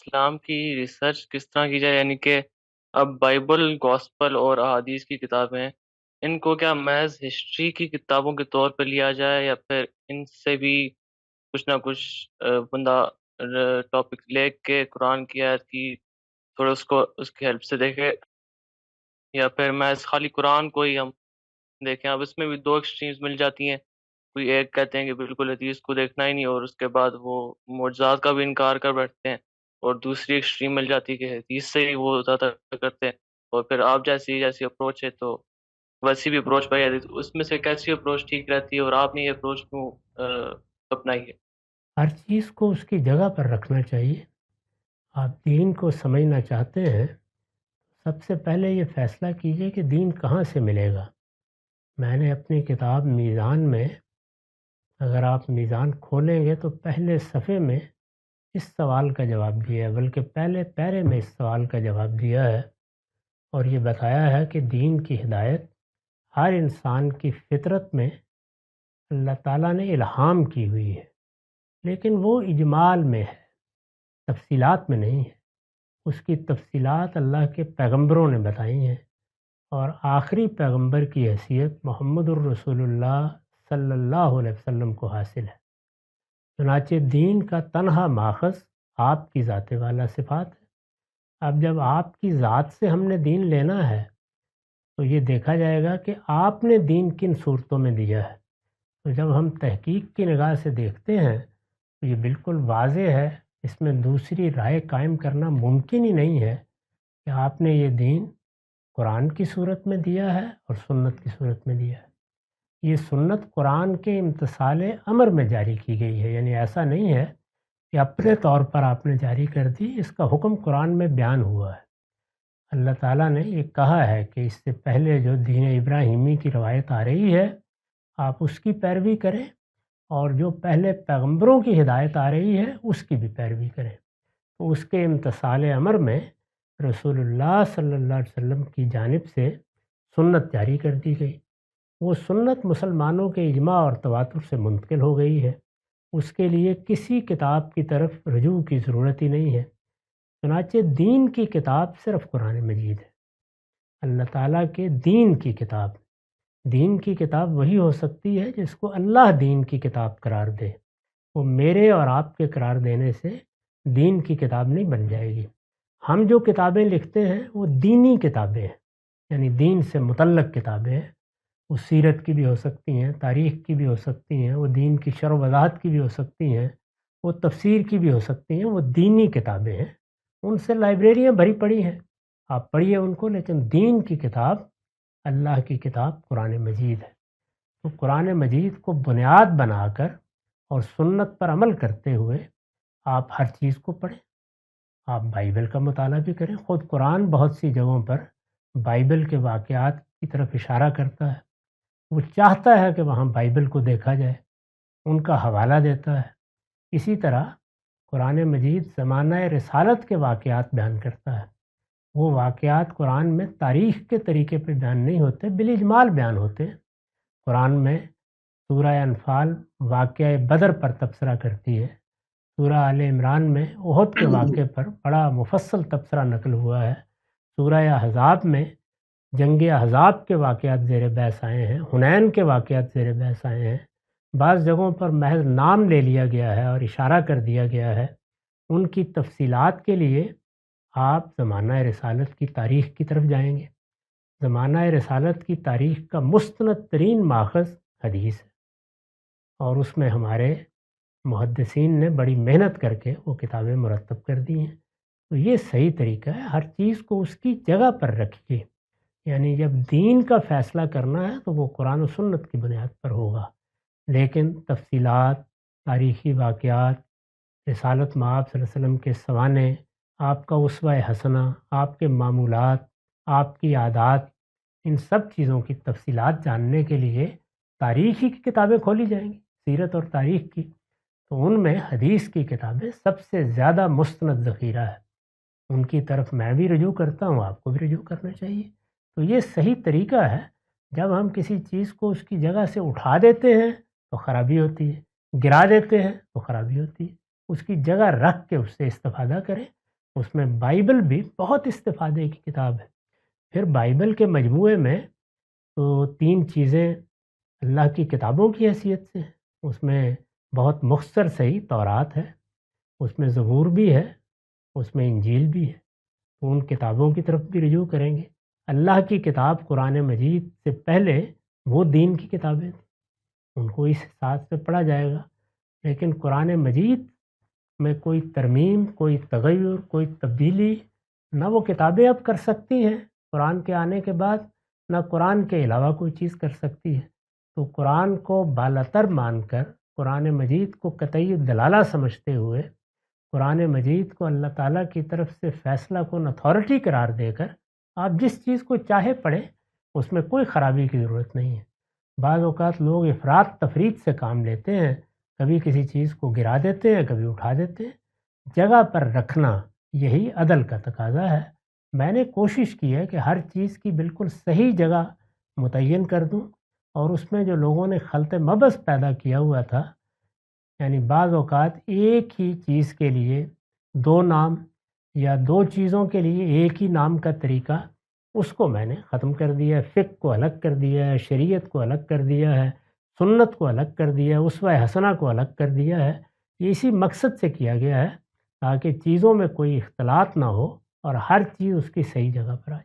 اسلام کی ریسرچ کس طرح کی جائے؟ یعنی کہ اب بائبل، گوسپل اور احادیث کی کتابیں ہیں، ان کو کیا محض ہسٹری کی کتابوں کے طور پہ لیا جائے، یا پھر ان سے بھی کچھ نہ کچھ بندہ ٹاپک لے کے قرآن کی آیت کی تھوڑا اس کو اس کی ہیلپ سے دیکھے، یا پھر محض خالی قرآن کو ہی ہم دیکھیں؟ اب اس میں بھی دو ایکسٹریمز مل جاتی ہیں، کوئی ایک کہتے ہیں کہ بالکل حدیث کو دیکھنا ہی نہیں، اور اس کے بعد وہ معجزات کا بھی انکار کر بیٹھتے ہیں، اور دوسری ایکسٹریم مل جاتی ہے کہ حدیث سے ہی وہ زیادہ کرتے ہیں، اور پھر آپ جیسی اپروچ ہے تو ویسی بھی اپروچ پائی جاتی ہے۔ اس میں سے کیسی اپروچ ٹھیک رہتی ہے، اور آپ نے یہ اپروچ کیوں اپنائی ہے؟ ہر چیز کو اس کی جگہ پر رکھنا چاہیے۔ آپ دین کو سمجھنا چاہتے ہیں، سب سے پہلے یہ فیصلہ کیجئے کہ دین کہاں سے ملے گا۔ میں نے اپنی کتاب میزان میں، اگر آپ میزان کھولیں گے تو پہلے صفحے میں اس سوال کا جواب دیا ہے، بلکہ پہلے پیرے میں اس سوال کا جواب دیا ہے، اور یہ بتایا ہے کہ دین کی ہدایت ہر انسان کی فطرت میں اللہ تعالیٰ نے الہام کی ہوئی ہے، لیکن وہ اجمال میں ہے، تفصیلات میں نہیں ہے۔ اس کی تفصیلات اللہ کے پیغمبروں نے بتائی ہیں، اور آخری پیغمبر کی حیثیت محمد الرسول اللہ صلی اللہ علیہ وسلم کو حاصل ہے۔ چنانچہ دین کا تنہا ماخذ آپ کی ذات والا صفات ہے۔ اب جب آپ کی ذات سے ہم نے دین لینا ہے تو یہ دیکھا جائے گا کہ آپ نے دین کن صورتوں میں دیا ہے۔ تو جب ہم تحقیق کی نگاہ سے دیکھتے ہیں تو یہ بالکل واضح ہے، اس میں دوسری رائے قائم کرنا ممکن ہی نہیں ہے کہ آپ نے یہ دین قرآن کی صورت میں دیا ہے اور سنت کی صورت میں دیا ہے۔ یہ سنت قرآن کے امتثال امر میں جاری کی گئی ہے، یعنی ایسا نہیں ہے کہ اپنے طور پر آپ نے جاری کر دی، اس کا حکم قرآن میں بیان ہوا ہے۔ اللہ تعالیٰ نے یہ کہا ہے کہ اس سے پہلے جو دین ابراہیمی کی روایت آ رہی ہے آپ اس کی پیروی کریں، اور جو پہلے پیغمبروں کی ہدایت آ رہی ہے اس کی بھی پیروی کریں۔ تو اس کے امتثال امر میں رسول اللہ صلی اللہ علیہ وسلم کی جانب سے سنت جاری کر دی گئی۔ وہ سنت مسلمانوں کے اجماع اور تواتر سے منتقل ہو گئی ہے، اس کے لیے کسی کتاب کی طرف رجوع کی ضرورت ہی نہیں ہے۔ چنانچہ دین کی کتاب صرف قرآن مجید ہے، اللہ تعالیٰ کے دین کی کتاب۔ دین کی کتاب وہی ہو سکتی ہے جس کو اللہ دین کی کتاب قرار دے، وہ میرے اور آپ کے قرار دینے سے دین کی کتاب نہیں بن جائے گی۔ ہم جو کتابیں لکھتے ہیں وہ دینی کتابیں ہیں، یعنی دین سے متعلق کتابیں ہیں۔ وہ سیرت کی بھی ہو سکتی ہیں، تاریخ کی بھی ہو سکتی ہیں، وہ دین کی شرح و وضاحت کی بھی ہو سکتی ہیں، وہ تفسیر کی بھی ہو سکتی ہیں، وہ دینی کتابیں ہیں۔ ان سے لائبریریاں بھری پڑی ہیں، آپ پڑھیے ان کو، لیکن دین کی کتاب اللہ کی کتاب قرآن مجید ہے۔ تو قرآن مجید کو بنیاد بنا کر اور سنت پر عمل کرتے ہوئے آپ ہر چیز کو پڑھیں۔ آپ بائبل کا مطالعہ بھی کریں، خود قرآن بہت سی جگہوں پر بائبل کے واقعات کی طرف اشارہ کرتا ہے، وہ چاہتا ہے کہ وہاں بائبل کو دیکھا جائے، ان کا حوالہ دیتا ہے۔ اسی طرح قرآن مجید زمانہ رسالت کے واقعات بیان کرتا ہے، وہ واقعات قرآن میں تاریخ کے طریقے پہ بیان نہیں ہوتے، بالاجمال بیان ہوتے ہیں۔ قرآن میں سورہ انفال واقعہ بدر پر تبصرہ کرتی ہے، سورہ آل عمران میں احد کے واقعے پر بڑا مفصل تبصرہ نقل ہوا ہے، سورہ احزاب میں جنگ احزاب کے واقعات زیر بحث آئے ہیں، حنین کے واقعات زیر بحث آئے ہیں۔ بعض جگہوں پر محض نام لے لیا گیا ہے اور اشارہ کر دیا گیا ہے۔ ان کی تفصیلات کے لیے آپ زمانہ رسالت کی تاریخ کی طرف جائیں گے۔ زمانہ رسالت کی تاریخ کا مستند ترین ماخذ حدیث ہے، اور اس میں ہمارے محدثین نے بڑی محنت کر کے وہ کتابیں مرتب کر دی ہیں۔ تو یہ صحیح طریقہ ہے، ہر چیز کو اس کی جگہ پر رکھیے، یعنی جب دین کا فیصلہ کرنا ہے تو وہ قرآن و سنت کی بنیاد پر ہوگا، لیکن تفصیلات، تاریخی واقعات، رسالت مآب صلی اللہ علیہ وسلم کے سوانح، آپ کا اسوہ حسنہ، آپ کے معمولات، آپ کی عادات، ان سب چیزوں کی تفصیلات جاننے کے لیے تاریخی کی کتابیں کھولی جائیں گی، سیرت اور تاریخ کی، تو ان میں حدیث کی کتابیں سب سے زیادہ مستند ذخیرہ ہے۔ ان کی طرف میں بھی رجوع کرتا ہوں، آپ کو بھی رجوع کرنا چاہیے۔ تو یہ صحیح طریقہ ہے۔ جب ہم کسی چیز کو اس کی جگہ سے اٹھا دیتے ہیں تو خرابی ہوتی ہے، گرا دیتے ہیں تو خرابی ہوتی ہے۔ اس کی جگہ رکھ کے اس سے استفادہ کریں، اس میں بائبل بھی بہت استفادے کی کتاب ہے۔ پھر بائبل کے مجموعے میں تو 3 چیزیں اللہ کی کتابوں کی حیثیت سے ہیں۔ اس میں بہت مختصر صحیح تورات ہے، اس میں زبور بھی ہے، اس میں انجیل بھی ہے، تو ان کتابوں کی طرف بھی رجوع کریں گے۔ اللہ کی کتاب قرآن مجید سے پہلے وہ دین کی کتابیں تھیں، ان کو اس حساب سے پڑھا جائے گا۔ لیکن قرآن مجید میں کوئی ترمیم، کوئی تغیر، کوئی تبدیلی نہ وہ کتابیں اب کر سکتی ہیں قرآن کے آنے کے بعد، نہ قرآن کے علاوہ کوئی چیز کر سکتی ہے۔ تو قرآن کو بالاتر مان کر، قرآن مجید کو قطعی دلالہ سمجھتے ہوئے، قرآن مجید کو اللہ تعالیٰ کی طرف سے فیصلہ کن اتھارٹی قرار دے کر آپ جس چیز کو چاہے پڑھیں، اس میں کوئی خرابی کی ضرورت نہیں ہے۔ بعض اوقات لوگ افراط تفریط سے کام لیتے ہیں، کبھی کسی چیز کو گرا دیتے ہیں، کبھی اٹھا دیتے ہیں۔ جگہ پر رکھنا یہی عدل کا تقاضا ہے۔ میں نے کوشش کی ہے کہ ہر چیز کی بالکل صحیح جگہ متعین کر دوں، اور اس میں جو لوگوں نے خلط مبز پیدا کیا ہوا تھا، یعنی بعض اوقات ایک ہی چیز کے لیے 2 نام یا 2 چیزوں کے لیے ایک ہی نام کا طریقہ، اس کو میں نے ختم کر دیا ہے۔ فقہ کو الگ کر دیا ہے، شریعت کو الگ کر دیا ہے، سنت کو الگ کر دیا ہے، اسوہ حسنہ کو الگ کر دیا ہے۔ یہ اسی مقصد سے کیا گیا ہے تاکہ چیزوں میں کوئی اختلاط نہ ہو اور ہر چیز اس کی صحیح جگہ پر آئے۔